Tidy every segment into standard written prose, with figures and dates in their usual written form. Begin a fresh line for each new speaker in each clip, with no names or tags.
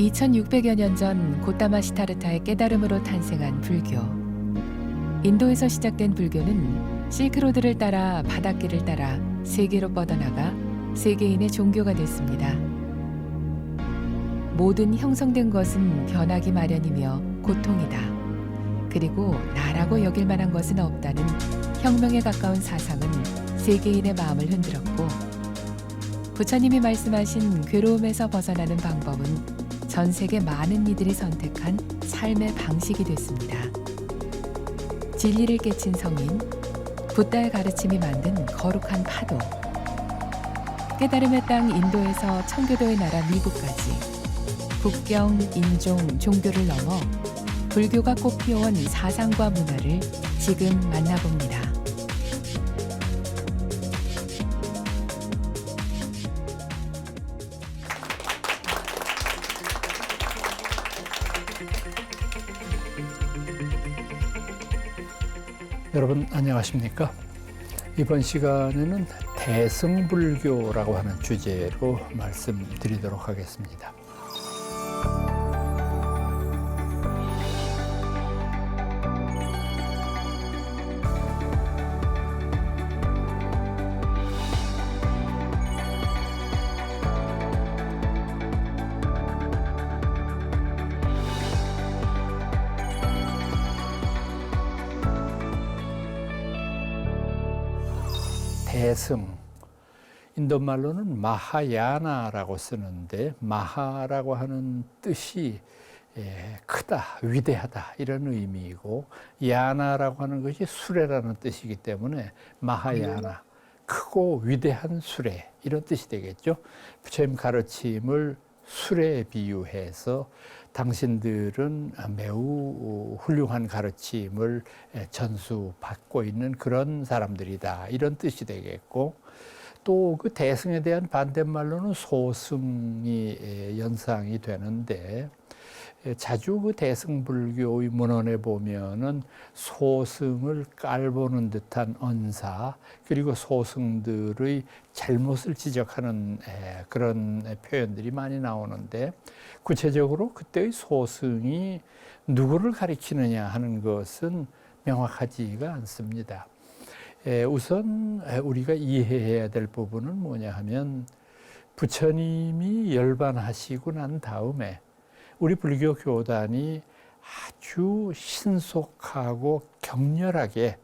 2600여 년 전 고타마 시타르타의 깨달음으로 탄생한 불교. 인도에서 시작된 불교는 실크로드를 따라 바닷길을 따라 세계로 뻗어나가 세계인의 종교가 됐습니다. 모든 형성된 것은 변하기 마련이며 고통이다. 그리고 나라고 여길 만한 것은 없다는 혁명에 가까운 사상은 세계인의 마음을 흔들었고, 부처님이 말씀하신 괴로움에서 벗어나는 방법은 전 세계 많은 이들이 선택한 삶의 방식이 됐습니다. 진리를 깨친 성인, 붓다의 가르침이 만든 거룩한 파도, 깨달음의 땅 인도에서 청교도의 나라 미국까지 국경, 인종, 종교를 넘어 불교가 꽃피워온 사상과 문화를 지금 만나봅니다.
여러분 안녕하십니까? 이번 시간에는 대승불교라고 하는 주제로 말씀드리도록 하겠습니다. 대승, 인도말로는 마하야나라고 쓰는데, 마하라고 하는 뜻이 크다, 위대하다 이런 의미이고, 야나라고 하는 것이 수레라는 뜻이기 때문에 마하야나, 크고 위대한 수레 이런 뜻이 되겠죠. 부처님 가르침을 수레에 비유해서 당신들은 매우 훌륭한 가르침을 전수받고 있는 그런 사람들이다 이런 뜻이 되겠고, 또 그 대승에 대한 반대말로는 소승이 연상이 되는데, 자주 그 대승불교의 문헌에 보면은 소승을 깔보는 듯한 언사, 그리고 소승들의 잘못을 지적하는 그런 표현들이 많이 나오는데, 구체적으로 그때의 소승이 누구를 가리키느냐 하는 것은 명확하지가 않습니다. 우선 우리가 이해해야 될 부분은 뭐냐 하면, 부처님이 열반하시고 난 다음에 우리 불교 교단이 아주 신속하고 격렬하게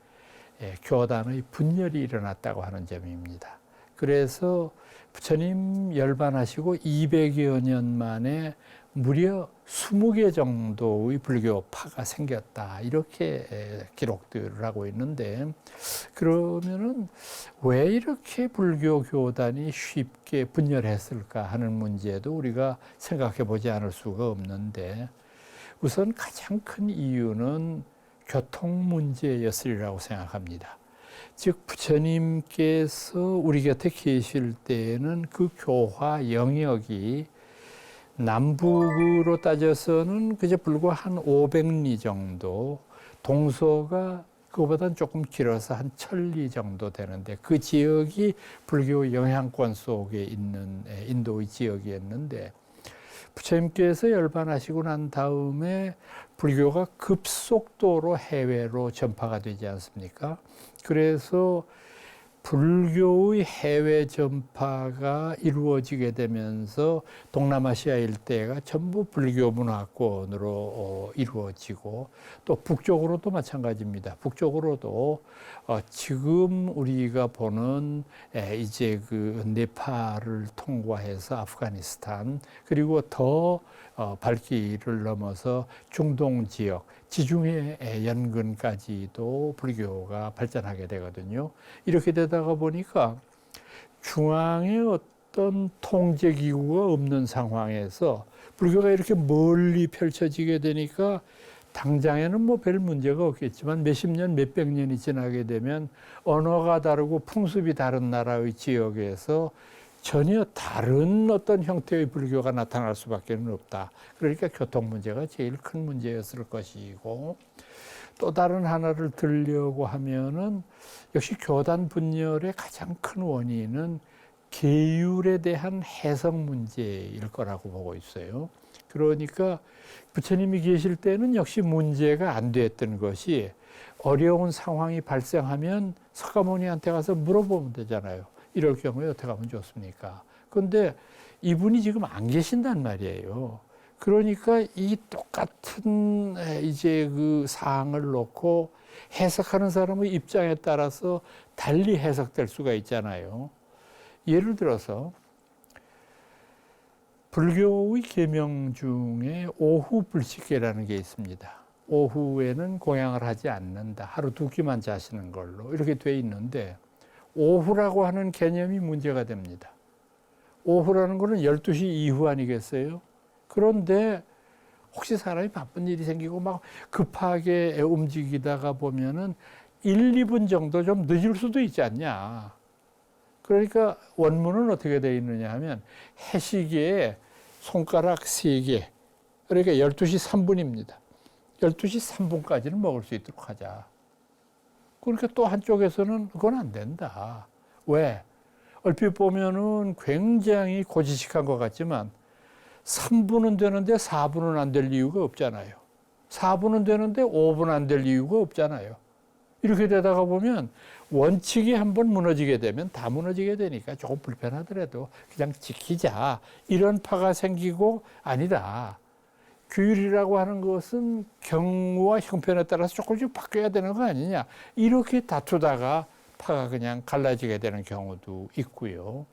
교단의 분열이 일어났다고 하는 점입니다. 그래서 부처님 열반하시고 200여 년 만에 무려 20개 정도의 불교파가 생겼다 이렇게 기록들을 하고 있는데, 그러면은 왜 이렇게 불교 교단이 쉽게 분열했을까 하는 문제도 우리가 생각해 보지 않을 수가 없는데, 우선 가장 큰 이유는 교통 문제였으리라고 생각합니다. 즉 부처님께서 우리 곁에 계실 때에는 그 교화 영역이 남북으로 따져서는 그저 불과 한 500리 정도, 동서가 그거보다는 조금 길어서 한 1000리 정도 되는데, 그 지역이 불교 영향권 속에 있는 인도의 지역이었는데, 부처님께서 열반하시고 난 다음에 불교가 급속도로 해외로 전파가 되지 않습니까? 그래서 불교의 해외 전파가 이루어지게 되면서 동남아시아 일대가 전부 불교 문화권으로 이루어지고, 또 북쪽으로도 마찬가지입니다. 북쪽으로도 지금 우리가 보는 이제 그 네팔을 통과해서 아프가니스탄, 그리고 더 발길을 넘어서 중동 지역, 지중해 연근까지도 불교가 발전하게 되거든요. 이렇게 되다가 보니까 중앙에 어떤 통제기구가 없는 상황에서 불교가 이렇게 멀리 펼쳐지게 되니까, 당장에는 뭐 별 문제가 없겠지만 몇십 년, 몇백 년이 지나게 되면 언어가 다르고 풍습이 다른 나라의 지역에서 전혀 다른 어떤 형태의 불교가 나타날 수밖에 없다. 그러니까 교통 문제가 제일 큰 문제였을 것이고, 또 다른 하나를 들려고 하면은 역시 교단 분열의 가장 큰 원인은 계율에 대한 해석 문제일 거라고 보고 있어요. 그러니까 부처님이 계실 때는 역시 문제가 안 됐던 것이 어려운 상황이 발생하면 석가모니한테 가서 물어보면 되잖아요. 이럴 경우에 어떻게 하면 좋습니까? 그런데 이분이 지금 안 계신단 말이에요. 그러니까 이 똑같은 이제 그 사항을 놓고 해석하는 사람의 입장에 따라서 달리 해석될 수가 있잖아요. 예를 들어서 불교의 계명 중에 오후 불식계라는 게 있습니다. 오후에는 공양을 하지 않는다. 하루 두 끼만 자시는 걸로 이렇게 돼 있는데 오후라고 하는 개념이 문제가 됩니다. 오후라는 거는 12시 이후 아니겠어요? 그런데 혹시 사람이 바쁜 일이 생기고 막 급하게 움직이다가 보면은 1, 2분 정도 좀 늦을 수도 있지 않냐. 그러니까 원문은 어떻게 되어 있느냐 하면 해시계에 손가락 3개, 그러니까 12시 3분입니다. 12시 3분까지는 먹을 수 있도록 하자. 그러니까 또 한쪽에서는 그건 안 된다. 왜? 얼핏 보면은 굉장히 고지식한 것 같지만 3분은 되는데 4분은 안 될 이유가 없잖아요. 4분은 되는데 5분 안 될 이유가 없잖아요. 이렇게 되다가 보면 원칙이 한번 무너지게 되면 다 무너지게 되니까 조금 불편하더라도 그냥 지키자. 이런 파가 생기고 아니다. 규율이라고 하는 것은 경우와 형편에 따라서 조금씩 바뀌어야 되는 거 아니냐. 이렇게 다투다가 파가 그냥 갈라지게 되는 경우도 있고요.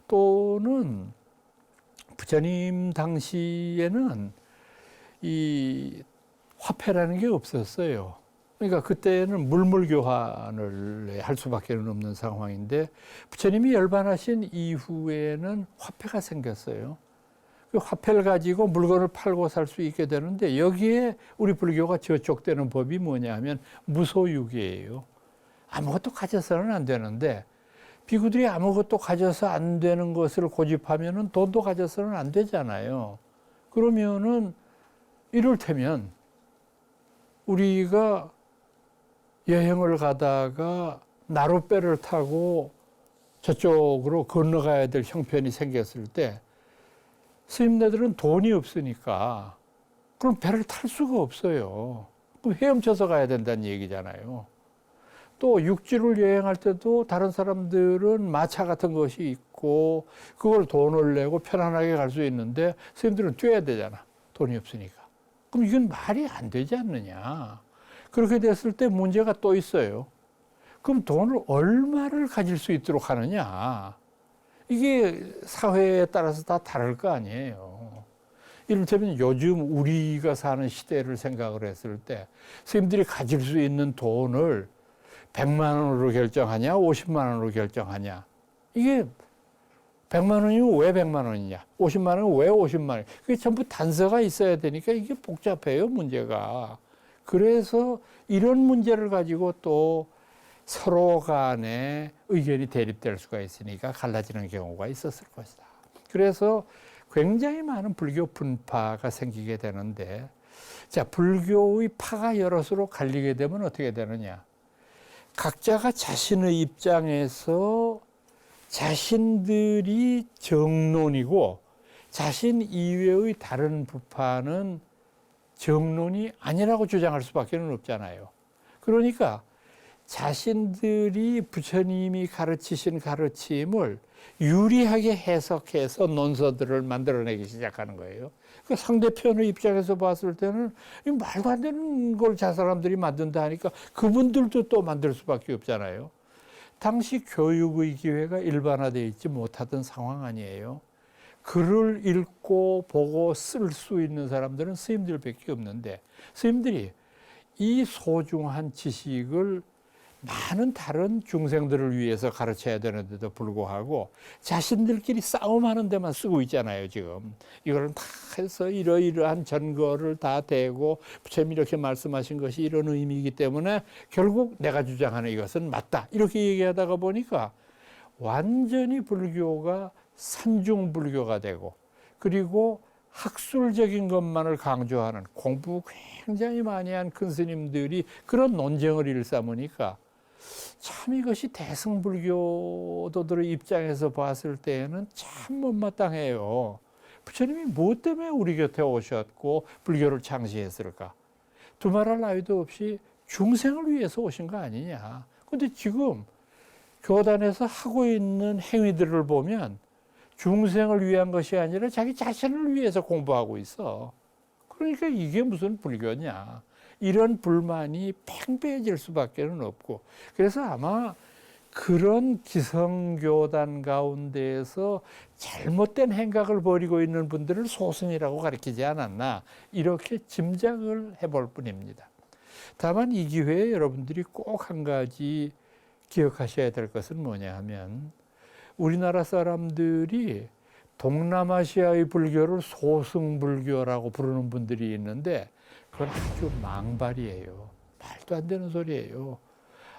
또는 부처님 당시에는 이 화폐라는 게 없었어요. 그러니까 그때는 물물교환을 할 수밖에 없는 상황인데 부처님이 열반하신 이후에는 화폐가 생겼어요. 그 화폐를 가지고 물건을 팔고 살 수 있게 되는데 여기에 우리 불교가 저촉되는 법이 뭐냐 하면 무소유기예요. 아무것도 가져서는 안 되는데 비구들이 아무것도 가져서 안 되는 것을 고집하면은 돈도 가져서는 안 되잖아요. 그러면은 이를테면 우리가 여행을 가다가 나룻배를 타고 저쪽으로 건너가야 될 형편이 생겼을 때 스님네들은 돈이 없으니까 그럼 배를 탈 수가 없어요. 그럼 헤엄쳐서 가야 된다는 얘기잖아요. 또 육지를 여행할 때도 다른 사람들은 마차 같은 것이 있고 그걸 돈을 내고 편안하게 갈 수 있는데 스님들은 뛰어야 되잖아. 돈이 없으니까. 그럼 이건 말이 안 되지 않느냐. 그렇게 됐을 때 문제가 또 있어요. 그럼 돈을 얼마를 가질 수 있도록 하느냐. 이게 사회에 따라서 다 다를 거 아니에요. 이를테면 요즘 우리가 사는 시대를 생각을 했을 때 스님들이 가질 수 있는 돈을 100만 원으로 결정하냐, 50만 원으로 결정하냐. 이게 100만 원이면 왜 100만 원이냐, 50만 원이면 왜 50만 원. 그게 전부 단서가 있어야 되니까 이게 복잡해요, 문제가. 그래서 이런 문제를 가지고 또 서로 간에 의견이 대립될 수가 있으니까 갈라지는 경우가 있었을 것이다. 그래서 굉장히 많은 불교 분파가 생기게 되는데, 자, 불교의 파가 여럿으로 갈리게 되면 어떻게 되느냐. 각자가 자신의 입장에서 자신들이 정론이고 자신 이외의 다른 부파는 정론이 아니라고 주장할 수밖에 없잖아요. 그러니까 자신들이 부처님이 가르치신 가르침을 유리하게 해석해서 논서들을 만들어내기 시작하는 거예요. 그 상대편의 입장에서 봤을 때는 말도 안 되는 걸 저 사람들이 만든다 하니까 그분들도 또 만들 수밖에 없잖아요. 당시 교육의 기회가 일반화되어 있지 못하던 상황 아니에요. 글을 읽고 보고 쓸 수 있는 사람들은 스님들밖에 없는데 스님들이 이 소중한 지식을 많은 다른 중생들을 위해서 가르쳐야 되는데도 불구하고 자신들끼리 싸움하는 데만 쓰고 있잖아요, 지금. 이걸 다 해서 이러이러한 전거를 다 대고 부처님이 이렇게 말씀하신 것이 이런 의미이기 때문에 결국 내가 주장하는 이것은 맞다. 이렇게 얘기하다가 보니까 완전히 불교가 산중불교가 되고 그리고 학술적인 것만을 강조하는 공부 굉장히 많이 한 큰 스님들이 그런 논쟁을 일삼으니까 참 이것이 대승불교도들의 입장에서 봤을 때에는 참 못마땅해요. 부처님이 무엇 때문에 우리 곁에 오셨고 불교를 창시했을까? 두말할 나위도 없이 중생을 위해서 오신 거 아니냐. 근데 지금 교단에서 하고 있는 행위들을 보면 중생을 위한 것이 아니라 자기 자신을 위해서 공부하고 있어. 그러니까 이게 무슨 불교냐. 이런 불만이 팽배해질 수밖에 없고. 그래서 아마 그런 기성교단 가운데에서 잘못된 행각을 벌이고 있는 분들을 소승이라고 가리키지 않았나, 이렇게 짐작을 해볼 뿐입니다. 다만 이 기회에 여러분들이 꼭 한 가지 기억하셔야 될 것은 뭐냐 하면, 우리나라 사람들이 동남아시아의 불교를 소승불교라고 부르는 분들이 있는데 그건 아주 망발이에요. 말도 안 되는 소리예요.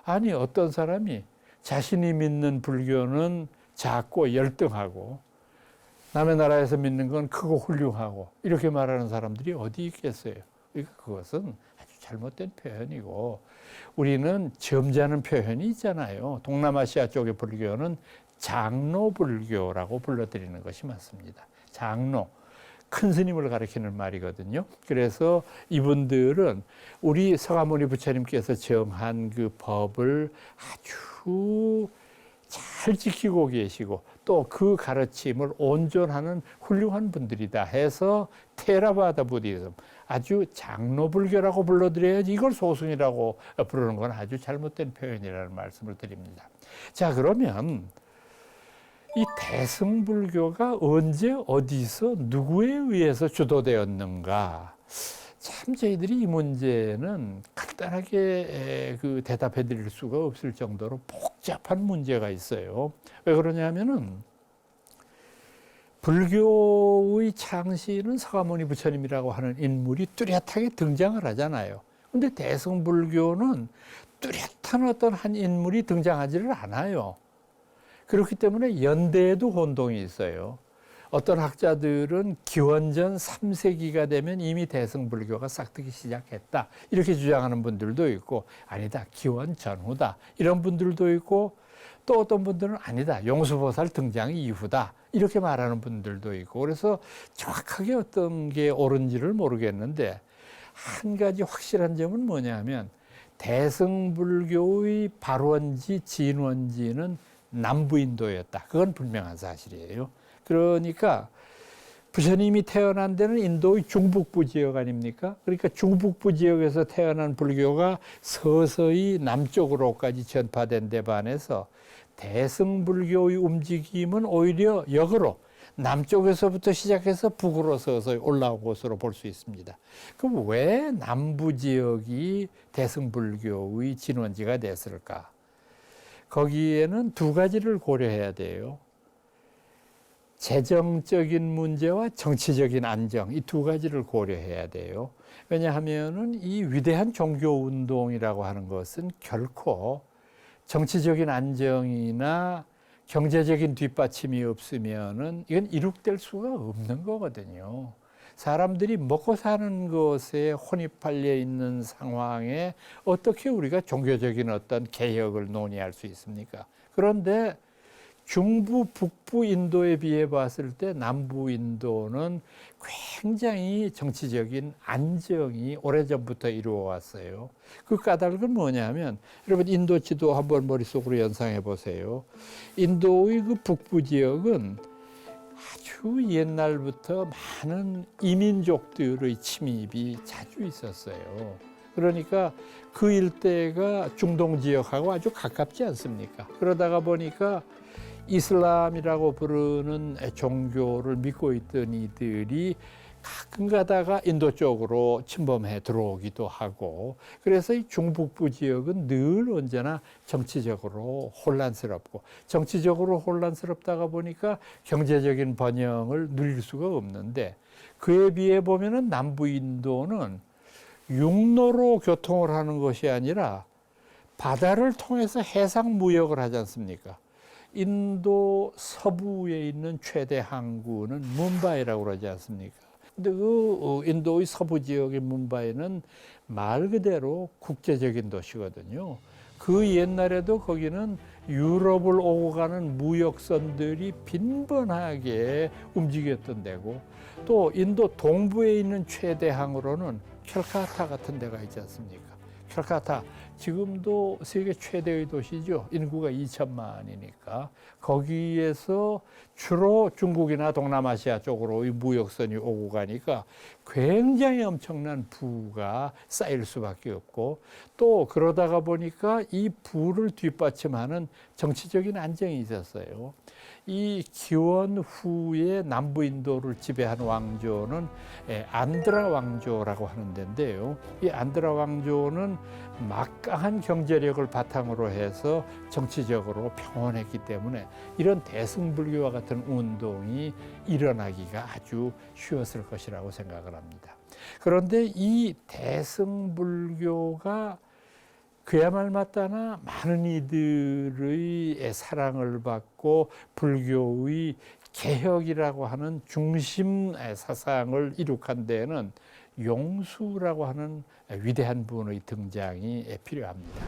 아니, 어떤 사람이 자신이 믿는 불교는 작고 열등하고 남의 나라에서 믿는 건 크고 훌륭하고 이렇게 말하는 사람들이 어디 있겠어요. 그러니까 그것은 아주 잘못된 표현이고, 우리는 점잖은 표현이 있잖아요. 동남아시아 쪽의 불교는 장로불교라고 불러드리는 것이 맞습니다. 장로, 큰 스님을 가리키는 말이거든요. 그래서 이분들은 우리 서가모니 부처님께서 정한 그 법을 아주 잘 지키고 계시고 또 그 가르침을 온전하는 훌륭한 분들이다 해서 테라바다 부디즘, 아주 장로불교라고 불러드려야지 이걸 소승이라고 부르는 건 아주 잘못된 표현이라는 말씀을 드립니다. 자, 그러면 이 대승불교가 언제 어디서 누구에 의해서 주도되었는가? 참 저희들이 이 문제는 간단하게 그 대답해 드릴 수가 없을 정도로 복잡한 문제가 있어요. 왜 그러냐면은 불교의 창시는 서가모니 부처님이라고 하는 인물이 뚜렷하게 등장을 하잖아요. 근데 대승불교는 뚜렷한 어떤 한 인물이 등장하지를 않아요. 그렇기 때문에 연대에도 혼동이 있어요. 어떤 학자들은 기원전 3세기가 되면 이미 대승불교가 싹트기 시작했다, 이렇게 주장하는 분들도 있고, 아니다, 기원 전후다, 이런 분들도 있고, 또 어떤 분들은 아니다, 용수보살 등장 이후다, 이렇게 말하는 분들도 있고. 그래서 정확하게 어떤 게 옳은지를 모르겠는데, 한 가지 확실한 점은 뭐냐면 대승불교의 발원지, 진원지는 남부인도였다. 그건 분명한 사실이에요. 그러니까 부처님이 태어난 데는 인도의 중북부 지역 아닙니까? 그러니까 중북부 지역에서 태어난 불교가 서서히 남쪽으로까지 전파된 데 반해서 대승불교의 움직임은 오히려 역으로 남쪽에서부터 시작해서 북으로 서서히 올라온 것으로 볼 수 있습니다. 그럼 왜 남부 지역이 대승불교의 진원지가 됐을까? 거기에는 두 가지를 고려해야 돼요. 재정적인 문제와 정치적인 안정, 이 두 가지를 고려해야 돼요. 왜냐하면은 이 위대한 종교운동이라고 하는 것은 결코 정치적인 안정이나 경제적인 뒷받침이 없으면은 이건 이룩될 수가 없는 거거든요. 사람들이 먹고 사는 것에 혼입팔려 있는 상황에 어떻게 우리가 종교적인 어떤 개혁을 논의할 수 있습니까? 그런데 중부, 북부 인도에 비해 봤을 때 남부 인도는 굉장히 정치적인 안정이 오래전부터 이루어왔어요. 그 까닭은 뭐냐면, 여러분 인도 지도 한번 머릿속으로 연상해 보세요. 인도의 그 북부 지역은 아주 옛날부터 많은 이민족들의 침입이 자주 있었어요. 그러니까 그 일대가 중동 지역하고 아주 가깝지 않습니까? 그러다가 보니까 이슬람이라고 부르는 종교를 믿고 있던 이들이 가끔 가다가 인도 쪽으로 침범해 들어오기도 하고, 그래서 이 중북부 지역은 늘 언제나 정치적으로 혼란스럽고, 정치적으로 혼란스럽다가 보니까 경제적인 번영을 누릴 수가 없는데, 그에 비해 보면은 남부 인도는 육로로 교통을 하는 것이 아니라 바다를 통해서 해상 무역을 하지 않습니까? 인도 서부에 있는 최대 항구는 뭄바이라고 그러지 않습니까? 근데 그 인도의 서부 지역의 뭄바이는 말 그대로 국제적인 도시거든요. 그 옛날에도 거기는 유럽을 오고 가는 무역선들이 빈번하게 움직였던 데고, 또 인도 동부에 있는 최대 항으로는 캘카타 같은 데가 있지 않습니까? 캘카타, 지금도 세계 최대의 도시죠. 인구가 2천만이니까. 거기에서 주로 중국이나 동남아시아 쪽으로 이 무역선이 오고 가니까 굉장히 엄청난 부가 쌓일 수밖에 없고, 또 그러다가 보니까 이 부를 뒷받침하는 정치적인 안정이 있었어요. 이 기원 후에 남부 인도를 지배한 왕조는 안드라 왕조라고 하는 데인데요. 이 안드라 왕조는 막강한 경제력을 바탕으로 해서 정치적으로 평온했기 때문에 이런 대승불교와 같은 운동이 일어나기가 아주 쉬웠을 것이라고 생각을 합니다. 그런데 이 대승불교가 그야말 맞다나 많은 이들의 사랑을 받고 불교의 개혁이라고 하는 중심 사상을 이룩한 데에는 용수라고 하는 위대한 분의 등장이 필요합니다.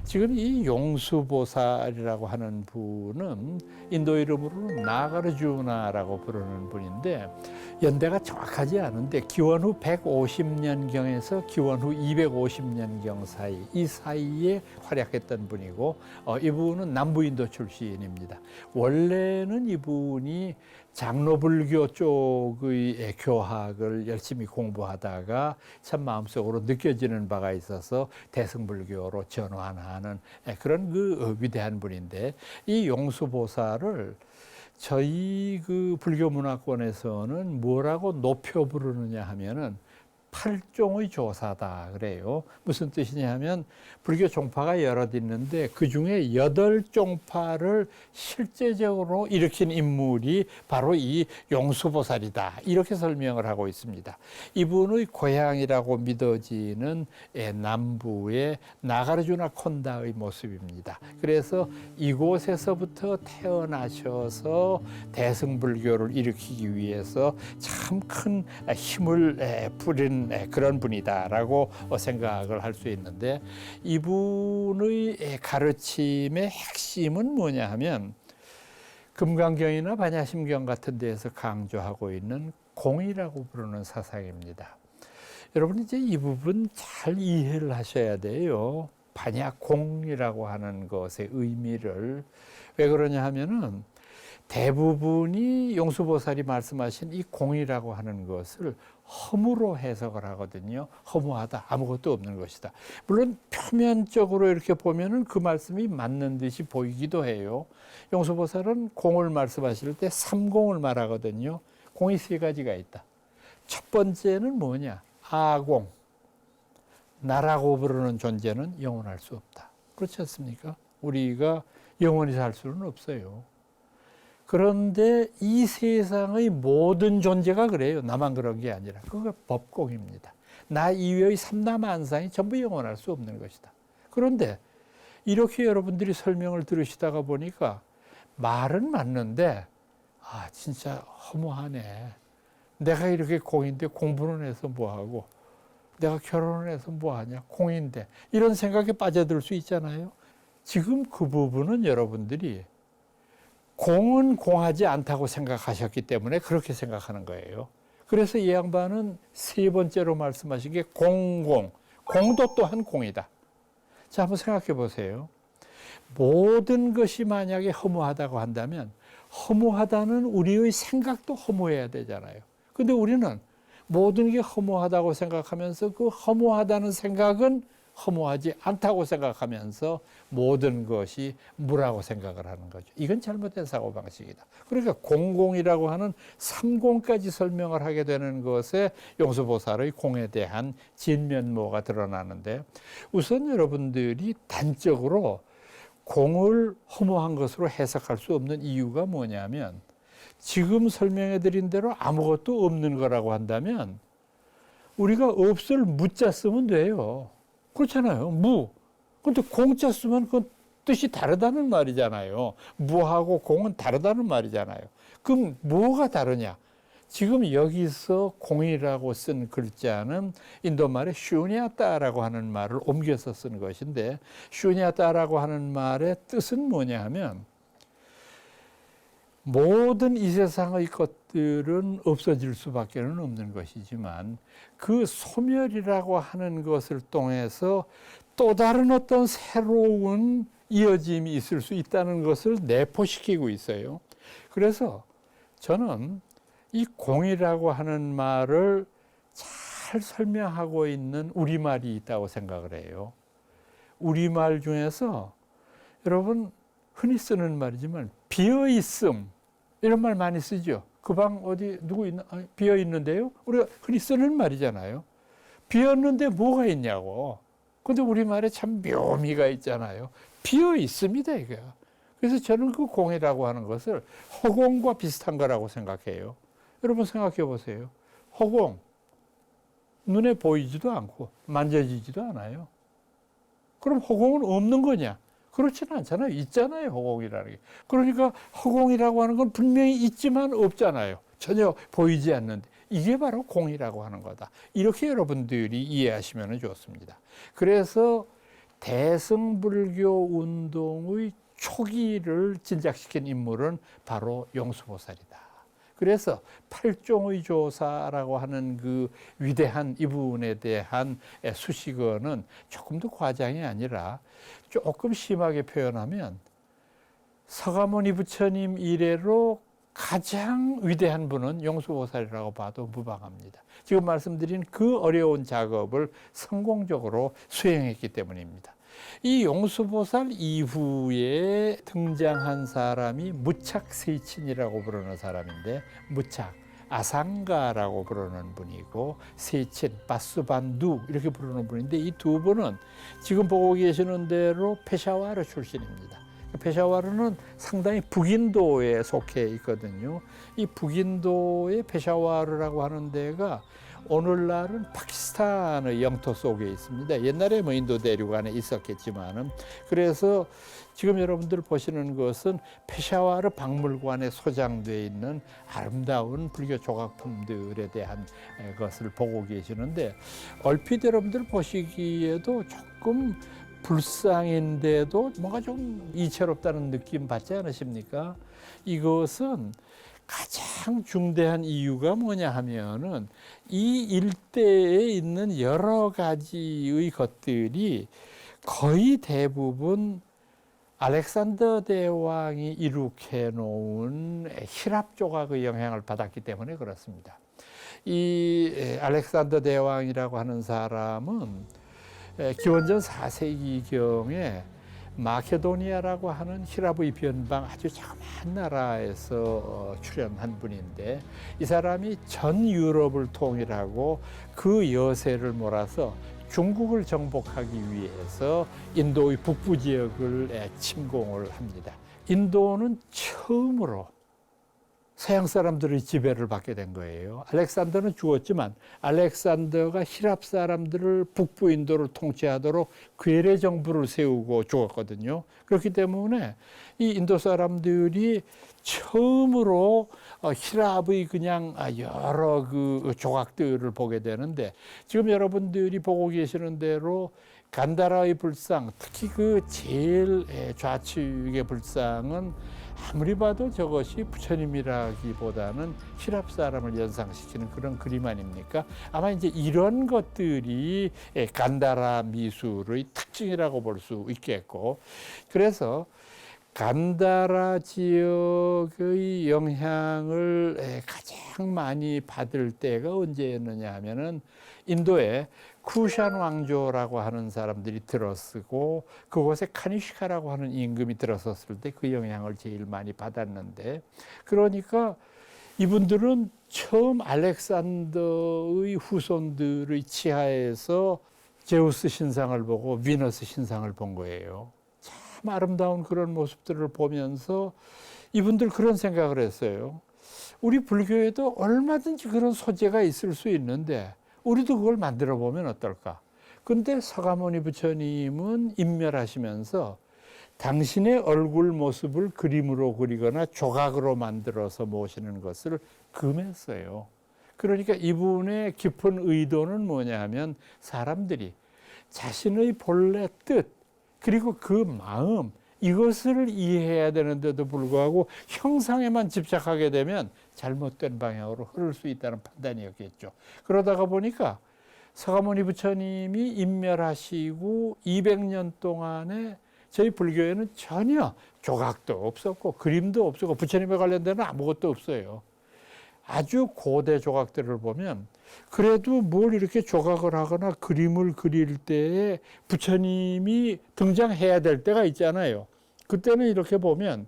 지금 이 용수보살이라고 하는 분은 인도 이름으로 나가르주나라고 부르는 분인데, 연대가 정확하지 않은데 기원 후 150년경에서 기원 후 250년경 사이, 이 사이에 활약했던 분이고, 이분은 남부인도 출신입니다. 원래는 이분이 장로불교 쪽의 교학을 열심히 공부하다가 참 마음속으로 느껴지는 바가 있어서 대승불교로 전환하는 그런 그 위대한 분인데, 이 용수보살을 저희 그 불교 문화권에서는 뭐라고 높여 부르느냐 하면은 팔종의 조사다 그래요. 무슨 뜻이냐 하면 불교 종파가 여럿 있는데 그중에 8종파를 실제적으로 일으킨 인물이 바로 이 용수보살이다, 이렇게 설명을 하고 있습니다. 이분의 고향이라고 믿어지는 남부의 나가르주나 콘다의 모습입니다. 그래서 이곳에서부터 태어나셔서 대승불교를 일으키기 위해서 참 큰 힘을 뿌린 그런 분이다라고 생각을 할 수 있는데, 이분의 가르침의 핵심은 뭐냐 하면 금강경이나 반야심경 같은 데에서 강조하고 있는 공이라고 부르는 사상입니다. 여러분 이제 이 부분 잘 이해를 하셔야 돼요. 반야공이라고 하는 것의 의미를. 왜 그러냐 하면은 대부분이 용수보살이 말씀하신 이 공이라고 하는 것을 허무로 해석을 하거든요. 허무하다, 아무것도 없는 것이다. 물론 표면적으로 이렇게 보면은 그 말씀이 맞는 듯이 보이기도 해요. 용수보살은 공을 말씀하실 때 삼공을 말하거든요. 공이 3가지가 있다. 첫 번째는 뭐냐? 아공. 나라고 부르는 존재는 영원할 수 없다. 그렇지 않습니까? 우리가 영원히 살 수는 없어요. 그런데 이 세상의 모든 존재가 그래요. 나만 그런 게 아니라. 그거 법공입니다. 나 이외의 삼라만상이 전부 영원할 수 없는 것이다. 그런데 이렇게 여러분들이 설명을 들으시다가 보니까 말은 맞는데 아 진짜 허무하네. 내가 이렇게 공인데 공부는 해서 뭐하고 내가 결혼을 해서 뭐하냐 공인데 이런 생각에 빠져들 수 있잖아요. 지금 그 부분은 여러분들이 공은 공하지 않다고 생각하셨기 때문에 그렇게 생각하는 거예요. 그래서 이 양반은 세 번째로 말씀하신 게 공공. 공도 또한 공이다. 자, 한번 생각해 보세요. 모든 것이 만약에 허무하다고 한다면 허무하다는 우리의 생각도 허무해야 되잖아요. 근데 우리는 모든 게 허무하다고 생각하면서 그 허무하다는 생각은 허무하지 않다고 생각하면서 모든 것이 무라고 생각을 하는 거죠. 이건 잘못된 사고방식이다. 그러니까 공공이라고 하는 삼공까지 설명을 하게 되는 것에 용수보살의 공에 대한 진면모가 드러나는데 우선 여러분들이 단적으로 공을 허무한 것으로 해석할 수 없는 이유가 뭐냐면 지금 설명해 드린 대로 아무것도 없는 거라고 한다면 우리가 없을 무자 쓰면 돼요. 그렇잖아요. 무. 근데 공자 쓰면 그 뜻이 다르다는 말이잖아요. 무하고 공은 다르다는 말이잖아요. 그럼 뭐가 다르냐? 지금 여기서 공이라고 쓴 글자는 인도말의 슈냐따라고 하는 말을 옮겨서 쓴 것인데 슈냐따라고 하는 말의 뜻은 뭐냐 하면 모든 이 세상의 것들은 없어질 수밖에 없는 것이지만 그 소멸이라고 하는 것을 통해서 또 다른 어떤 새로운 이어짐이 있을 수 있다는 것을 내포시키고 있어요. 그래서 저는 이 공이라고 하는 말을 잘 설명하고 있는 우리말이 있다고 생각을 해요. 우리말 중에서 여러분 흔히 쓰는 말이지만 비어있음 이런 말 많이 쓰죠. 그 방 어디 누구 있나? 비어 있는데요. 우리가 흔히 쓰는 말이잖아요. 비었는데 뭐가 있냐고. 근데 우리말에 참 묘미가 있잖아요. 비어 있습니다, 이거. 그래서 저는 그 공이라고 하는 것을 허공과 비슷한 거라고 생각해요. 여러분 생각해 보세요. 허공 눈에 보이지도 않고 만져지지도 않아요. 그럼 허공은 없는 거냐? 그렇지는 않잖아요. 있잖아요, 허공이라는 게. 그러니까 허공이라고 하는 건 분명히 있지만 없잖아요. 전혀 보이지 않는데. 이게 바로 공이라고 하는 거다. 이렇게 여러분들이 이해하시면 좋습니다. 그래서 대승불교 운동의 초기를 진작시킨 인물은 바로 용수보살이다. 그래서 팔종의 조사라고 하는 그 위대한 이분에 대한 수식어는 조금 더 과장이 아니라 조금 심하게 표현하면 서가모니 부처님 이래로 가장 위대한 분은 용수보살이라고 봐도 무방합니다. 지금 말씀드린 그 어려운 작업을 성공적으로 수행했기 때문입니다. 이 용수보살 이후에 등장한 사람이 무착세친이라고 부르는 사람인데 무착, 아상가라고 부르는 분이고 세친, 바수반두 이렇게 부르는 분인데 이 두 분은 지금 보고 계시는 대로 페샤와르 출신입니다. 페샤와르는 상당히 북인도에 속해 있거든요. 이 북인도의 페샤와르라고 하는 데가 오늘날은 파키스탄의 영토 속에 있습니다. 옛날에 뭐 인도 대륙 안에 있었겠지만은 그래서 지금 여러분들 보시는 것은 페샤와르 박물관에 소장되어 있는 아름다운 불교 조각품들에 대한 것을 보고 계시는데 얼핏 여러분들 보시기에도 조금 불상인데도 뭔가 좀 이채롭다는 느낌 받지 않으십니까? 이것은 가장 중대한 이유가 뭐냐 하면은 이 일대에 있는 여러 가지의 것들이 거의 대부분 알렉산더 대왕이 이룩해 놓은 히랍 조각의 영향을 받았기 때문에 그렇습니다. 이 알렉산더 대왕이라고 하는 사람은 기원전 4세기경에 마케도니아라고 하는 히랍의 변방 아주 자그마한 나라에서 출현한 분인데 이 사람이 전 유럽을 통일하고 그 여세를 몰아서 중국을 정복하기 위해서 인도의 북부 지역을 침공을 합니다. 인도는 처음으로 서양 사람들의 지배를 받게 된 거예요. 알렉산더는 죽었지만 알렉산더가 히랍 사람들을 북부 인도를 통치하도록 괴뢰 정부를 세우고 죽었거든요. 그렇기 때문에 이 인도 사람들이 처음으로 히랍의 그냥 여러 그 조각들을 보게 되는데, 지금 여러분들이 보고 계시는 대로 간다라의 불상, 특히 그 제일 좌측의 불상은 아무리 봐도 저것이 부처님이라기보다는 히랍 사람을 연상시키는 그런 그림 아닙니까? 아마 이제 이런 것들이 간다라 미술의 특징이라고 볼 수 있겠고, 그래서 간다라 지역의 영향을 가장 많이 받을 때가 언제였느냐 하면은 인도에 쿠샨 왕조라고 하는 사람들이 들어서고 그곳에 카니시카라고 하는 임금이 들어섰을 때 그 영향을 제일 많이 받았는데, 그러니까 이분들은 처음 알렉산더의 후손들의 치하에서 제우스 신상을 보고 비너스 신상을 본 거예요. 참 아름다운 그런 모습들을 보면서 이분들 그런 생각을 했어요. 우리 불교에도 얼마든지 그런 소재가 있을 수 있는데 우리도 그걸 만들어 보면 어떨까? 근데 서가모니 부처님은 인멸하시면서 당신의 얼굴 모습을 그림으로 그리거나 조각으로 만들어서 모시는 것을 금했어요. 그러니까 이분의 깊은 의도는 뭐냐 하면 사람들이 자신의 본래 뜻, 그리고 그 마음, 이것을 이해해야 되는데도 불구하고 형상에만 집착하게 되면 잘못된 방향으로 흐를 수 있다는 판단이었겠죠. 그러다가 보니까 서가모니 부처님이 인멸하시고 200년 동안에 저희 불교에는 전혀 조각도 없었고 그림도 없었고 부처님에 관련된 아무것도 없어요. 아주 고대 조각들을 보면 그래도 뭘 이렇게 조각을 하거나 그림을 그릴 때에 부처님이 등장해야 될 때가 있잖아요. 그때는 이렇게 보면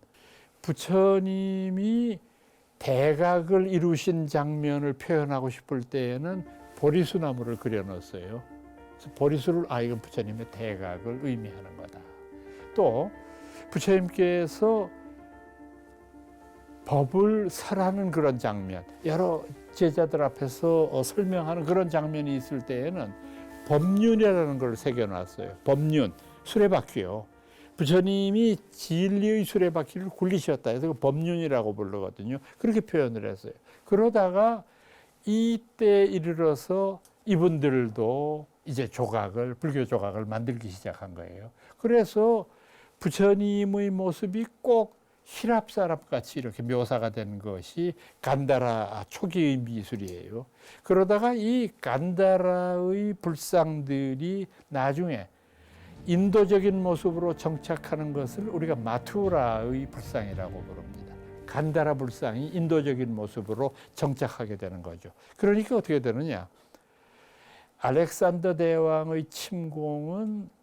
부처님이 대각을 이루신 장면을 표현하고 싶을 때에는 보리수 나무를 그려놨어요. 그래서 보리수를 이건 부처님의 대각을 의미하는 거다. 또 부처님께서 법을 설하는 그런 장면, 여러 제자들 앞에서 설명하는 그런 장면이 있을 때에는 법륜이라는 걸 새겨놨어요. 법륜, 수레바퀴요. 부처님이 진리의 수레바퀴를 굴리셨다 해서 법륜이라고 부르거든요. 그렇게 표현을 했어요. 그러다가 이때 이르러서 이분들도 이제 조각을, 불교 조각을 만들기 시작한 거예요. 그래서 부처님의 모습이 꼭 히랍 사람 같이 이렇게 묘사가 된 것이 간다라 초기의 미술이에요. 그러다가 이 간다라의 불상들이 나중에 인도적인 모습으로 정착하는 것을 우리가 마투라의 불상이라고 부릅니다. 간다라 불상이 인도적인 모습으로 정착하게 되는 거죠. 그러니까 어떻게 되느냐? 알렉산더 대왕의 침공은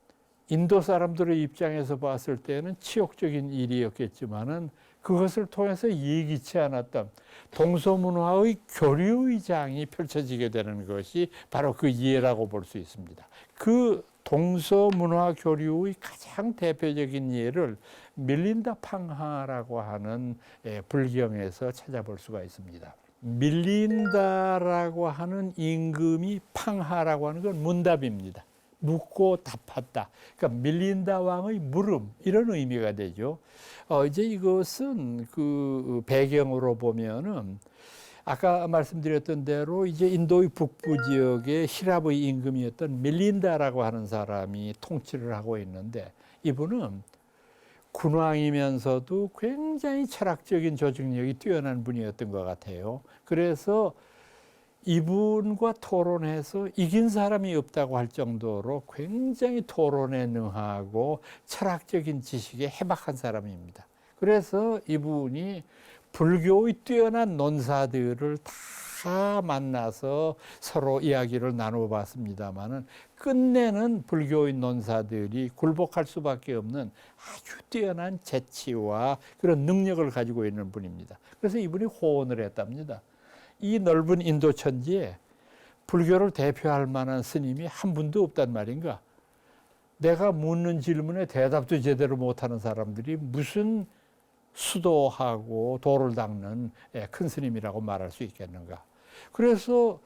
인도 사람들의 입장에서 봤을 때는 치욕적인 일이었겠지만은 그것을 통해서 예기치 않았던 동서문화의 교류의 장이 펼쳐지게 되는 것이 바로 그 예라고 볼 수 있습니다. 그 동서문화 교류의 가장 대표적인 예를 밀린다 팡하라고 하는 불경에서 찾아볼 수가 있습니다. 밀린다라고 하는 임금이 팡하라고 하는 건 문답입니다. 묻고 답했다. 그러니까 밀린다 왕의 물음 이런 의미가 되죠. 이제 이것은 그 배경으로 보면은 아까 말씀드렸던 대로 이제 인도의 북부 지역에 히랍의 임금이었던 밀린다라고 하는 사람이 통치를 하고 있는데 이분은 군왕이면서도 굉장히 철학적인 조직력이 뛰어난 분이었던 것 같아요. 그래서 이분과 토론해서 이긴 사람이 없다고 할 정도로 굉장히 토론에 능하고 철학적인 지식에 해박한 사람입니다. 그래서 이분이 불교의 뛰어난 논사들을 다 만나서 서로 이야기를 나눠봤습니다마는 끝내는 불교의 논사들이 굴복할 수밖에 없는 아주 뛰어난 재치와 그런 능력을 가지고 있는 분입니다. 그래서 이분이 호언을 했답니다. 이 넓은 인도 천지에 불교를 대표할 만한 스님이 한 분도 없단 말인가? 내가 묻는 질문에 대답도 제대로 못하는 사람들이 무슨 수도하고 도를 닦는 큰 스님이라고 말할 수 있겠는가. 그래서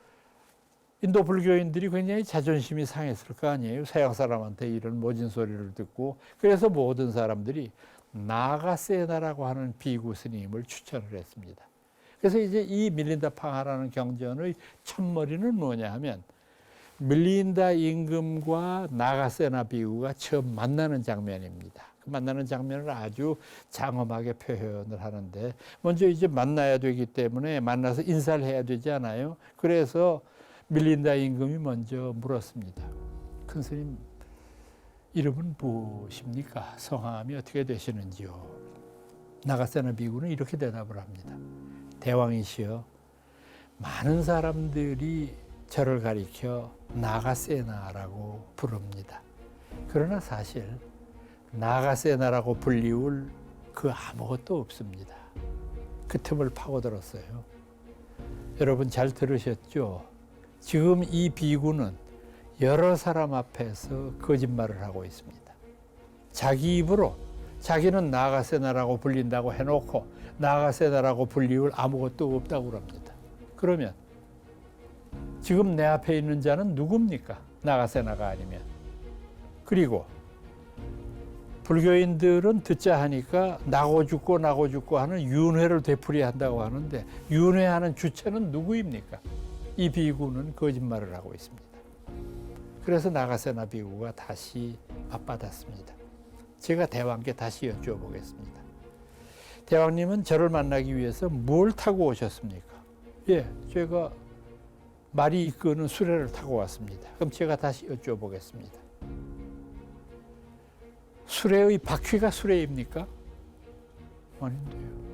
인도 불교인들이 굉장히 자존심이 상했을 거 아니에요. 서양 사람한테 이런 모진 소리를 듣고. 그래서 모든 사람들이 나가세나라고 하는 비구 스님을 추천을 했습니다. 그래서 이제 이 밀린다 팡하라는 경전의 첫머리는 뭐냐 하면 밀린다 임금과 나가세나 비구가 처음 만나는 장면입니다. 그 만나는 장면을 아주 장엄하게 표현을 하는데, 먼저 이제 만나야 되기 때문에 만나서 인사를 해야 되지 않아요? 그래서 밀린다 임금이 먼저 물었습니다. 큰 스님, 이름은 무엇입니까? 성함이 어떻게 되시는지요? 나가세나 비구는 이렇게 대답을 합니다. 대왕이시여, 많은 사람들이 저를 가리켜 나가세나라고 부릅니다. 그러나 사실 나가세나라고 불리울 그 아무것도 없습니다. 그 틈을 파고들었어요. 여러분 잘 들으셨죠? 지금 이 비구는 여러 사람 앞에서 거짓말을 하고 있습니다. 자기 입으로 자기는 나가세나라고 불린다고 해놓고 나가세나라고 불리울 아무것도 없다고 합니다. 그러면 지금 내 앞에 있는 자는 누굽니까? 나가세나가 아니면. 그리고 불교인들은 듣자 하니까 나고 죽고 하는 윤회를 되풀이한다고 하는데, 윤회하는 주체는 누구입니까? 이 비구는 거짓말을 하고 있습니다. 그래서 나가세나 비구가 다시 맞받았습니다. 제가 대왕께 다시 여쭤보겠습니다. 대왕님은 저를 만나기 위해서 뭘 타고 오셨습니까? 예, 제가 말이 이끄는 수레를 타고 왔습니다. 그럼 제가 다시 여쭤보겠습니다. 수레의 바퀴가 수레입니까? 아닌데요.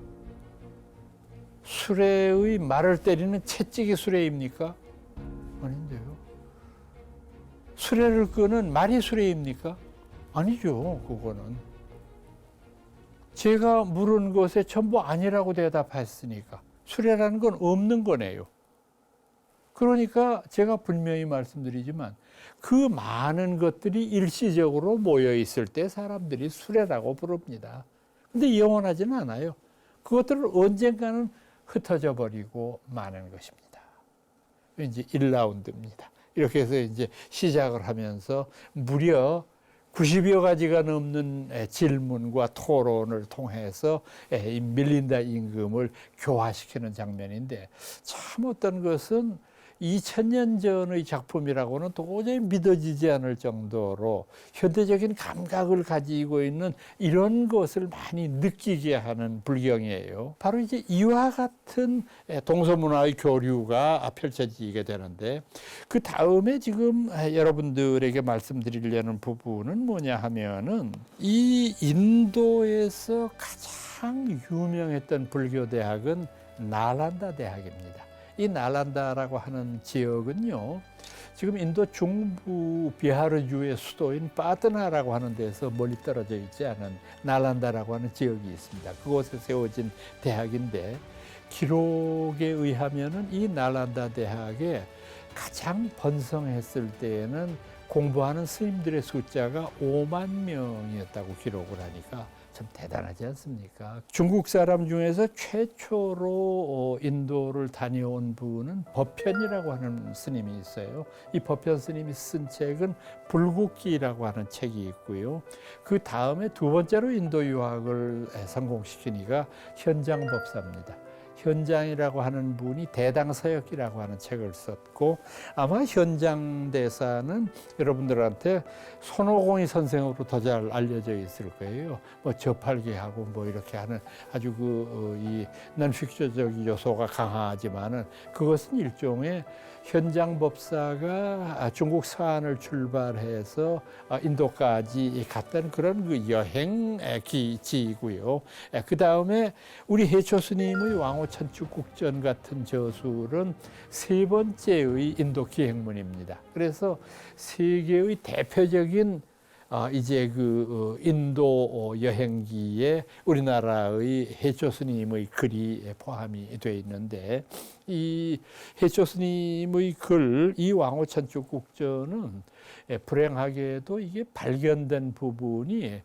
수레의 말을 때리는 채찍이 수레입니까? 아닌데요. 수레를 끄는 말이 수레입니까? 아니죠, 그거는. 제가 물은 것에 전부 아니라고 대답했으니까 수레라는 건 없는 거네요. 그러니까 제가 분명히 말씀드리지만 그 많은 것들이 일시적으로 모여 있을 때 사람들이 수레라고 부릅니다. 근데 영원하지는 않아요. 그것들은 언젠가는 흩어져 버리고 마는 것입니다. 이제 1라운드입니다. 이렇게 해서 이제 시작을 하면서 무려 90여 가지가 넘는 질문과 토론을 통해서 이 밀린다 임금을 교화시키는 장면인데, 참 어떤 것은 2000년 전의 작품이라고는 도저히 믿어지지 않을 정도로 현대적인 감각을 가지고 있는 이런 것을 많이 느끼게 하는 불경이에요. 바로 이제 이와 같은 동서문화의 교류가 펼쳐지게 되는데, 그 다음에 지금 여러분들에게 말씀드리려는 부분은 뭐냐 하면은 이 인도에서 가장 유명했던 불교 대학은 나란다 대학입니다. 이 나란다라고 하는 지역은요, 지금 인도 중부 비하르주의 수도인 파트나라고 하는 데서 멀리 떨어져 있지 않은 나란다라고 하는 지역이 있습니다. 그곳에 세워진 대학인데, 기록에 의하면은 이 나란다 대학에 가장 번성했을 때에는 공부하는 스님들의 숫자가 5만 명이었다고 기록을 하니까 참 대단하지 않습니까? 중국 사람 중에서 최초로 인도를 다녀온 분은 법편이라고 하는 스님이 있어요. 이 법편 스님이 쓴 책은 불국기라고 하는 책이 있고요. 그 다음에 두 번째로 인도 유학을 성공시킨 이가 현장법사입니다. 현장이라고 하는 분이 대당서역기라고 하는 책을 썼고, 아마 현장대사는 여러분들한테 손오공이 선생으로 더 잘 알려져 있을 거예요. 뭐 저팔계하고 뭐 이렇게 하는 아주 이 넌픽션적인 요소가 강하지만은, 그것은 일종의 현장법사가 중국 서안을 출발해서 인도까지 갔던 그런 그 여행기지이고요. 그 다음에 우리 해초 스님의 왕호천축국전 같은 저술은 세 번째의 인도 기행문입니다. 그래서 세계의 대표적인 이제 그 인도 여행기에 우리나라의 해초 스님의 글이 포함이 되어 있는데, 이 해초 스님의 글, 이 왕호천축국전은 불행하게도 이게 발견된 부분이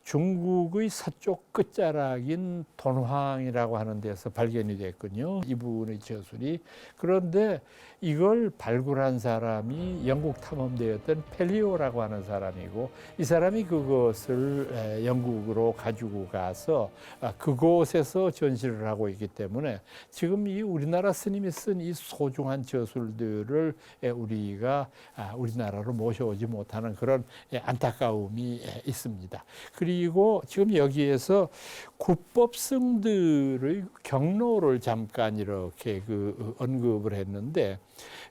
중국의 서쪽 끝자락인 돈황이라고 하는 데서 발견이 됐군요. 이분의 저술이. 그런데 이걸 발굴한 사람이 영국 탐험대였던 펠리오라고 하는 사람이고, 이 사람이 그것을 영국으로 가지고 가서 그곳에서 전시를 하고 있기 때문에 지금 이 우리나라 스님이 쓴 이 소중한 저술들을 우리가 우리나라로 모셔오지 못하는 그런 안타까움이 있습니다. 그리고 지금 여기에서 구법승들의 경로를 잠깐 이렇게 언급을 했는데,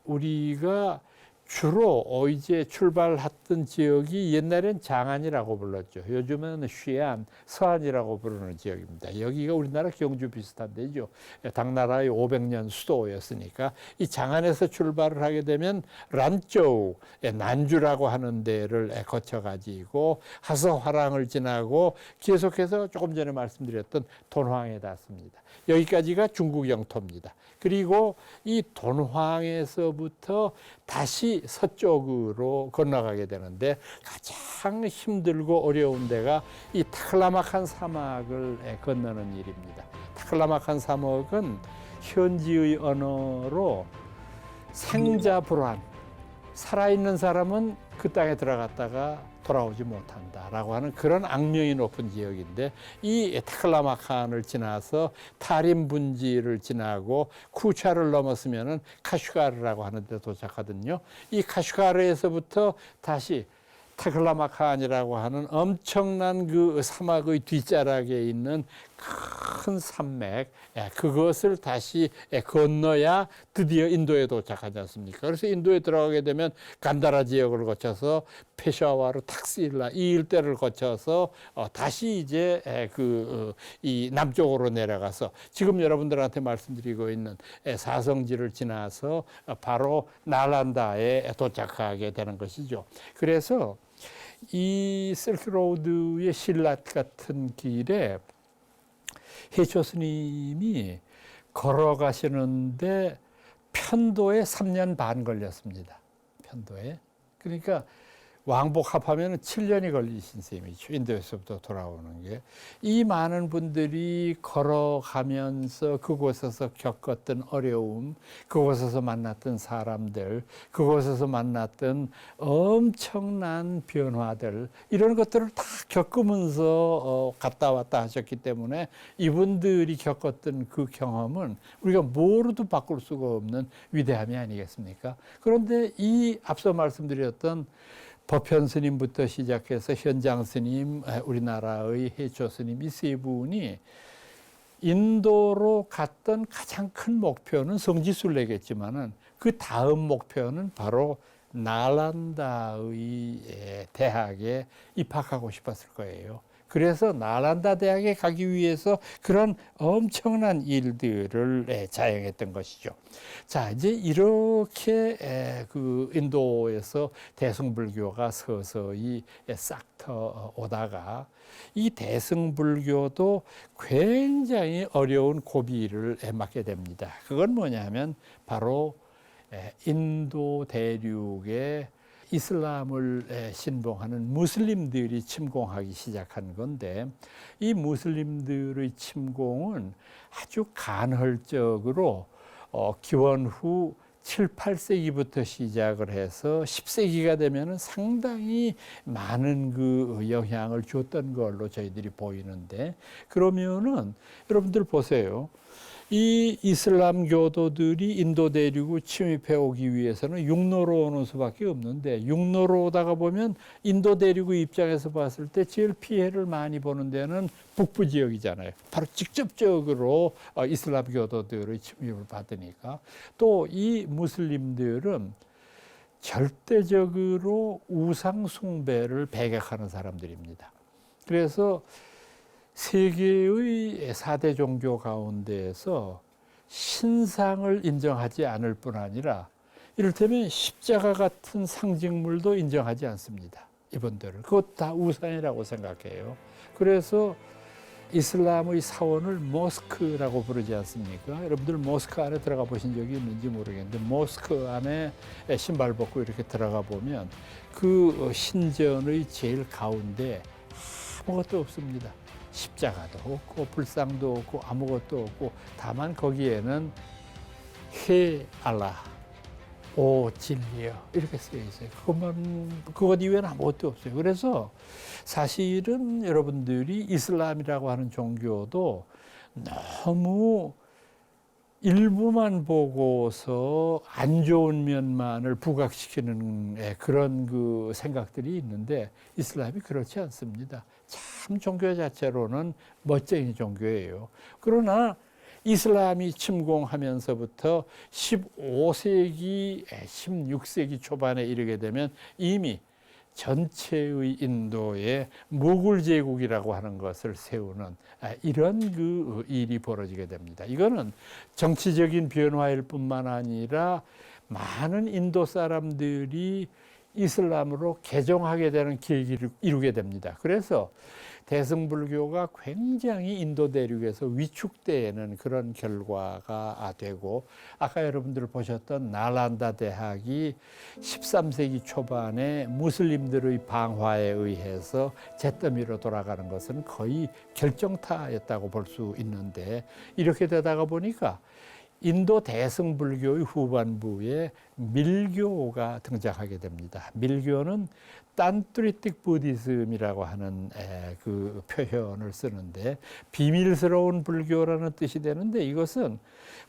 우리가 주로 이제 출발했던 지역이 옛날엔 장안이라고 불렀죠. 요즘은 쉬안, 서안이라고 부르는 지역입니다. 여기가 우리나라 경주 비슷한 데죠. 당나라의 500년 수도였으니까 이 장안에서 출발을 하게 되면 란쪽, 난주라고 하는 데를 거쳐가지고 하서화랑을 지나고 계속해서 조금 전에 말씀드렸던 돈황에 닿습니다. 여기까지가 중국 영토입니다. 그리고 이 돈황에서부터 다시 서쪽으로 건너가게 되는데, 가장 힘들고 어려운 데가 이 타클라마칸 사막을 건너는 일입니다. 타클라마칸 사막은 현지의 언어로 생자불환, 살아있는 사람은 그 땅에 들어갔다가 돌아오지 못한다라고 하는 그런 악명이 높은 지역인데, 이 타클라마칸을 지나서 타림 분지를 지나고 쿠차를 넘었으면은 카슈가르라고 하는 데 도착하거든요. 이 카슈가르에서부터 다시 타클라마칸이라고 하는 엄청난 그 사막의 뒷자락에 있는 큰 산맥, 그것을 다시 건너야 드디어 인도에 도착하지 않습니까? 그래서 인도에 들어가게 되면 간다라 지역을 거쳐서 페샤와르, 탁실라 이 일대를 거쳐서 다시 이제 이 남쪽으로 내려가서 지금 여러분들한테 말씀드리고 있는 사성지를 지나서 바로 나란다에 도착하게 되는 것이죠. 그래서 이 실크로드의 신라 같은 길에 해초 스님이 걸어가시는데 편도에 3년 반 걸렸습니다. 편도에. 그러니까 왕복 합하면 7년이 걸리신 셈이죠. 인도에서부터 돌아오는 게. 이 많은 분들이 걸어가면서 그곳에서 겪었던 어려움, 그곳에서 만났던 사람들, 그곳에서 만났던 엄청난 변화들, 이런 것들을 다 겪으면서 갔다 왔다 하셨기 때문에 이분들이 겪었던 그 경험은 우리가 뭐로도 바꿀 수가 없는 위대함이 아니겠습니까? 그런데 이 앞서 말씀드렸던 법현 스님부터 시작해서 현장 스님, 우리나라의 해초 스님 이 세 분이 인도로 갔던 가장 큰 목표는 성지순례겠지만은 그 다음 목표는 바로 나란다의 대학에 입학하고 싶었을 거예요. 그래서 나란다 대학에 가기 위해서 그런 엄청난 일들을 자행했던 것이죠. 자, 이제 이렇게 그 인도에서 대승불교가 서서히 싹터 오다가 이 대승불교도 굉장히 어려운 고비를 맞게 됩니다. 그건 뭐냐면 바로 인도 대륙의 이슬람을 신봉하는 무슬림들이 침공하기 시작한 건데, 이 무슬림들의 침공은 아주 간헐적으로 기원 후 7, 8세기부터 시작을 해서 10세기가 되면은 상당히 많은 그 영향을 줬던 걸로 저희들이 보이는데, 그러면은 여러분들 보세요. 이 이슬람 교도들이 인도 대륙을 침입해 오기 위해서는 육로로 오는 수밖에 없는데, 육로로 오다가 보면 인도 대륙의 입장에서 봤을 때 제일 피해를 많이 보는 데는 북부 지역이잖아요. 바로 직접적으로 이슬람 교도들의 침입을 받으니까. 또 이 무슬림들은 절대적으로 우상 숭배를 배격하는 사람들입니다. 그래서 세계의 4대 종교 가운데에서 신상을 인정하지 않을 뿐 아니라 이를테면 십자가 같은 상징물도 인정하지 않습니다. 이분들을. 그것 다 우상이라고 생각해요. 그래서 이슬람의 사원을 모스크라고 부르지 않습니까? 여러분들 모스크 안에 들어가 보신 적이 있는지 모르겠는데, 모스크 안에 신발 벗고 이렇게 들어가 보면 그 신전의 제일 가운데 아무것도 없습니다. 십자가도 없고 불상도 없고 아무것도 없고 다만 거기에는 해 알라 오 진리여 이렇게 쓰여 있어요. 그것 이외에는 아무것도 없어요. 그래서 사실은 여러분들이 이슬람이라고 하는 종교도 너무 일부만 보고서 안 좋은 면만을 부각시키는 그런 그 생각들이 있는데 이슬람이 그렇지 않습니다. 참 종교 자체로는 멋쟁이 종교예요. 그러나 이슬람이 침공하면서부터 15세기, 16세기 초반에 이르게 되면 이미 전체의 인도에 모굴 제국이라고 하는 것을 세우는 이런 그 일이 벌어지게 됩니다. 이거는 정치적인 변화일 뿐만 아니라 많은 인도 사람들이 이슬람으로 개종하게 되는 계기를 이루게 됩니다. 그래서 대승불교가 굉장히 인도 대륙에서 위축되는 그런 결과가 되고 아까 여러분들 보셨던 나란다 대학이 13세기 초반에 무슬림들의 방화에 의해서 잿더미로 돌아가는 것은 거의 결정타였다고 볼 수 있는데 이렇게 되다가 보니까 인도 대승불교의 후반부에 밀교가 등장하게 됩니다. 밀교는 딴트리틱 부디즘이라고 하는 그 표현을 쓰는데 비밀스러운 불교라는 뜻이 되는데 이것은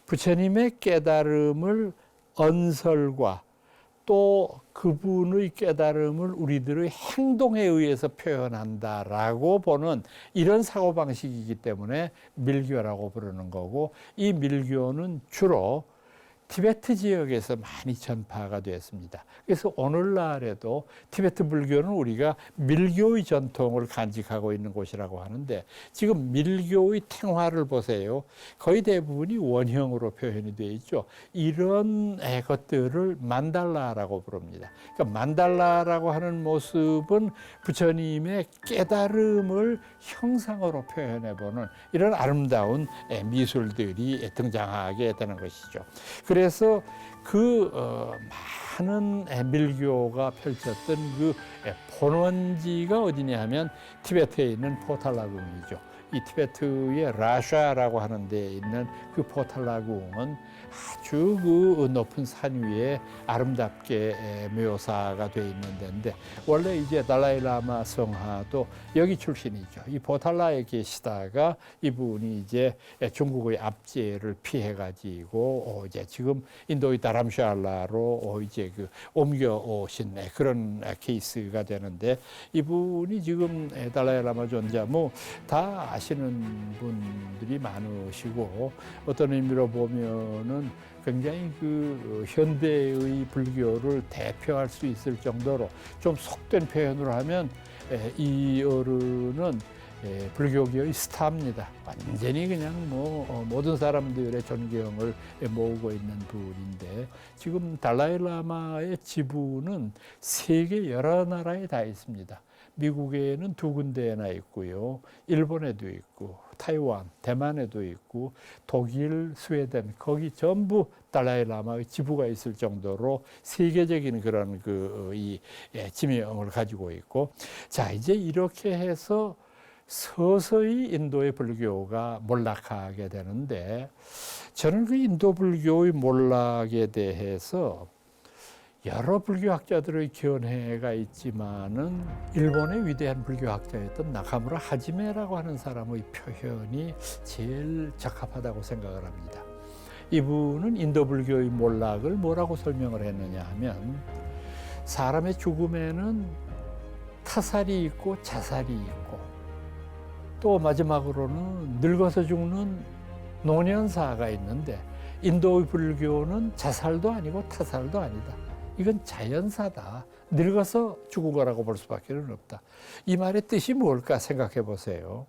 부처님의 깨달음을 언설과 또 그분의 깨달음을 우리들의 행동에 의해서 표현한다라고 보는 이런 사고방식이기 때문에 밀교라고 부르는 거고 이 밀교는 주로 티베트 지역에서 많이 전파가 되었습니다. 그래서 오늘날에도 티베트 불교는 우리가 밀교의 전통을 간직하고 있는 곳이라고 하는데 지금 밀교의 탱화를 보세요. 거의 대부분이 원형으로 표현이 되어 있죠. 이런 것들을 만달라라고 부릅니다. 그러니까 만달라라고 하는 모습은 부처님의 깨달음을 형상으로 표현해보는 이런 아름다운 미술들이 등장하게 되는 것이죠. 그래서 그 많은 밀교가 펼쳤던 그 본원지가 어디냐 하면 티베트에 있는 포탈라궁이죠. 이 티베트의 라샤라고 하는 데에 있는 그 포탈라궁은 아주 그 높은 산 위에 아름답게 묘사가 되어 있는 데인데 원래 이제 달라이라마 성하도 여기 출신이죠. 이 포탈라에 계시다가 이분이 이제 중국의 압제를 피해 가지고 이제 지금 인도의 다람샤라로 이제 그 옮겨오신 그런 케이스가 되는데 이분이 지금 달라이라마 존자모 다 아시는 분들이 많으시고 어떤 의미로 보면은 굉장히 그 현대의 불교를 대표할 수 있을 정도로 좀 속된 표현으로 하면 이 어른은 불교계의 스타입니다. 완전히 그냥 뭐 모든 사람들의 존경을 모으고 있는 분인데 지금 달라이라마의 지부는 세계 여러 나라에 다 있습니다. 미국에는 2군데나 있고요. 일본에도 있고 타이완, 대만에도 있고 독일, 스웨덴 거기 전부 달라이라마의 지부가 있을 정도로 세계적인 그런 이 지명을 가지고 있고 자 이제 이렇게 해서 서서히 인도의 불교가 몰락하게 되는데 저는 그 인도 불교의 몰락에 대해서 여러 불교학자들의 견해가 있지만은 일본의 위대한 불교학자였던 나카무라 하지메라고 하는 사람의 표현이 제일 적합하다고 생각을 합니다. 이분은 인도 불교의 몰락을 뭐라고 설명을 했느냐 하면 사람의 죽음에는 타살이 있고 자살이 있고 또 마지막으로는 늙어서 죽는 노년사가 있는데 인도의 불교는 자살도 아니고 타살도 아니다. 이건 자연사다. 늙어서 죽은 거라고 볼 수밖에 없다. 이 말의 뜻이 뭘까 생각해 보세요.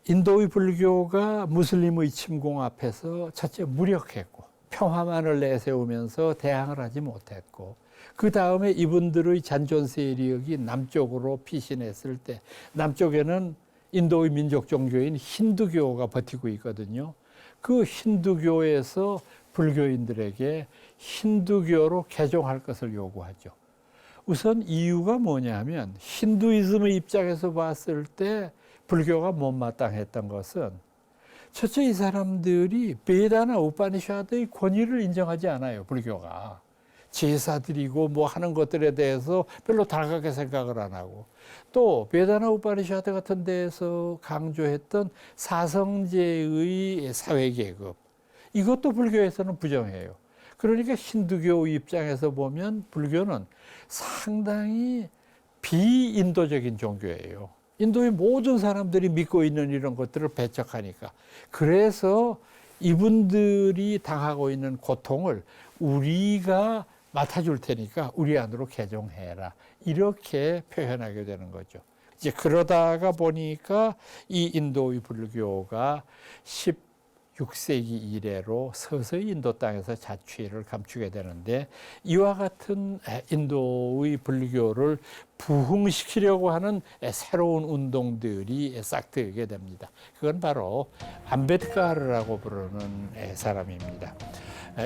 인도의 불교가 무슬림의 침공 앞에서 첫째 무력했고 평화만을 내세우면서 대항을 하지 못했고 그 다음에 이분들의 잔존 세력이 남쪽으로 피신했을 때 남쪽에는 인도의 민족 종교인 힌두교가 버티고 있거든요. 그 힌두교에서 불교인들에게 힌두교로 개종할 것을 요구하죠. 우선 이유가 뭐냐면 힌두이즘의 입장에서 봤을 때 불교가 못마땅했던 것은 첫째 이 사람들이 베다나 우파니샤드의 권위를 인정하지 않아요. 불교가. 제사 드리고 뭐 하는 것들에 대해서 별로 달갑게 생각을 안 하고 또 베다나 우파니샤드 같은 데에서 강조했던 사성제의 사회계급 이것도 불교에서는 부정해요. 그러니까 힌두교 입장에서 보면 불교는 상당히 비인도적인 종교예요. 인도의 모든 사람들이 믿고 있는 이런 것들을 배척하니까. 그래서 이분들이 당하고 있는 고통을 우리가 맡아줄 테니까 우리 안으로 개종해라. 이렇게 표현하게 되는 거죠. 이제 그러다가 보니까 이 인도의 불교가 16세기 이래로 서서히 인도 땅에서 자취를 감추게 되는데 이와 같은 인도의 불교를 부흥시키려고 하는 새로운 운동들이 싹트게 됩니다. 그건 바로 암베드카르라고 부르는 사람입니다.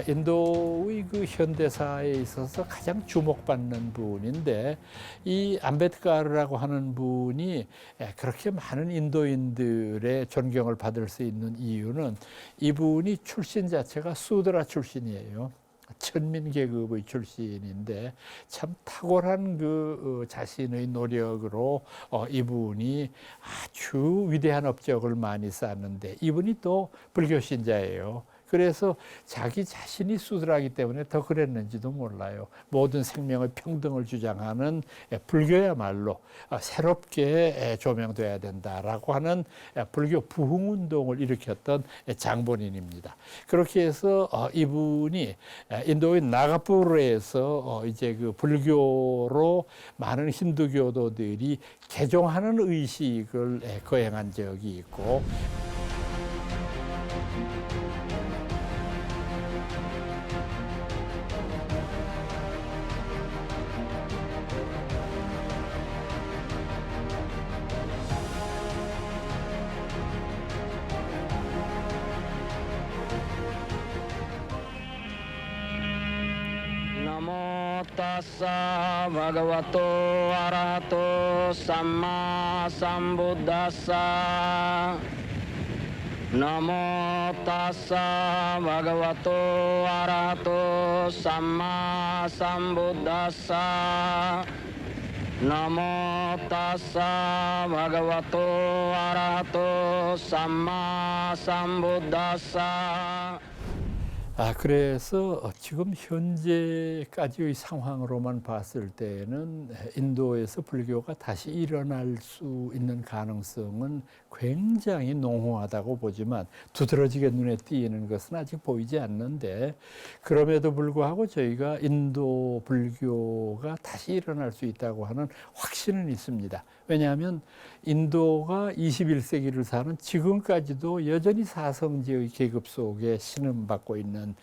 인도의 그 현대사에 있어서 가장 주목받는 분인데 이 암베드카르라고 하는 분이 그렇게 많은 인도인들의 존경을 받을 수 있는 이유는 이분이 출신 자체가 수드라 출신이에요. 천민 계급의 출신인데 참 탁월한 그 자신의 노력으로 이분이 아주 위대한 업적을 많이 쌓았는데 이분이 또 불교 신자예요. 그래서 자기 자신이 수드라기 때문에 더 그랬는지도 몰라요. 모든 생명의 평등을 주장하는 불교야말로 새롭게 조명돼야 된다라고 하는 불교 부흥운동을 일으켰던 장본인입니다. 그렇게 해서 이분이 인도의 나가푸르에서 이제 그 불교로 많은 힌두교도들이 개종하는 의식을 거행한 적이 있고
Tassa bhagavato arahato samma sambuddhassa Namo tassa bhagavato arahato samma sambuddhassa Namo tassa bhagavato arahato samma sambuddhassa
그래서 지금 현재까지의 상황으로만 봤을 때는 인도에서 불교가 다시 일어날 수 있는 가능성은 굉장히 농후하다고 보지만 두드러지게 눈에 띄는 것은 아직 보이지 않는데 그럼에도 불구하고 저희가 인도 불교가 다시 일어날 수 있다고 하는 확신은 있습니다. 왜냐하면 인도가 21세기를 사는 지금까지도 여전히 사성제의 계급 속에 신음받고 있는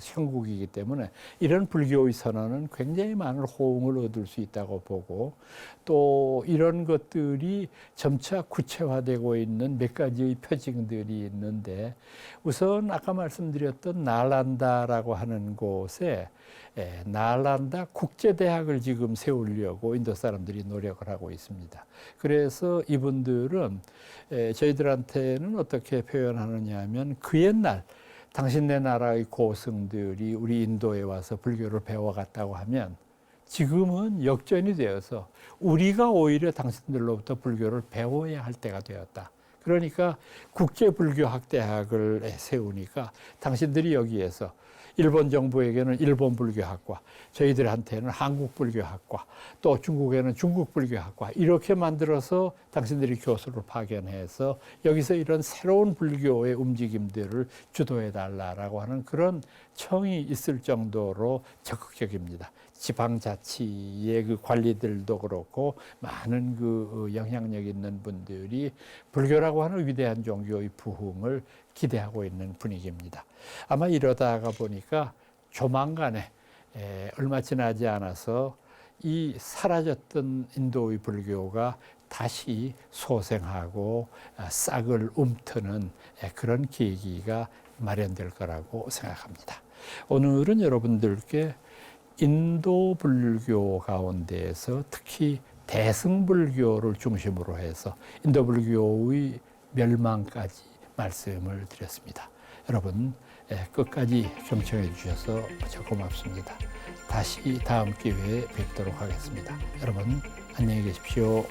형국이기 때문에 이런 불교의 선언은 굉장히 많은 호응을 얻을 수 있다고 보고 또 이런 것들이 점차 구체화되고 있는 몇 가지의 표징들이 있는데 우선 아까 말씀드렸던 나란다라고 하는 곳에 나란다 국제대학을 지금 세우려고 인도 사람들이 노력을 하고 있습니다. 그래서 이분들은 저희들한테는 어떻게 표현하느냐 하면 그 옛날 당신네 나라의 고승들이 우리 인도에 와서 불교를 배워갔다고 하면 지금은 역전이 되어서 우리가 오히려 당신들로부터 불교를 배워야 할 때가 되었다. 그러니까 국제불교학대학을 세우니까 당신들이 여기에서 일본 정부에게는 일본 불교학과, 저희들한테는 한국 불교학과, 또 중국에는 중국 불교학과 이렇게 만들어서 당신들이 교수를 파견해서 여기서 이런 새로운 불교의 움직임들을 주도해 달라라고 하는 그런 청이 있을 정도로 적극적입니다. 지방자치의 그 관리들도 그렇고 많은 그 영향력 있는 분들이 불교라고 하는 위대한 종교의 부흥을 기대하고 있는 분위기입니다. 아마 이러다가 보니까 조만간에 얼마 지나지 않아서 이 사라졌던 인도의 불교가 다시 소생하고 싹을 움트는 그런 계기가 마련될 거라고 생각합니다. 오늘은 여러분들께 인도 불교 가운데에서 특히 대승불교를 중심으로 해서 인도 불교의 멸망까지 말씀을 드렸습니다. 여러분 끝까지 경청해 주셔서 무척 고맙습니다. 다시 다음 기회에 뵙도록 하겠습니다. 여러분 안녕히 계십시오.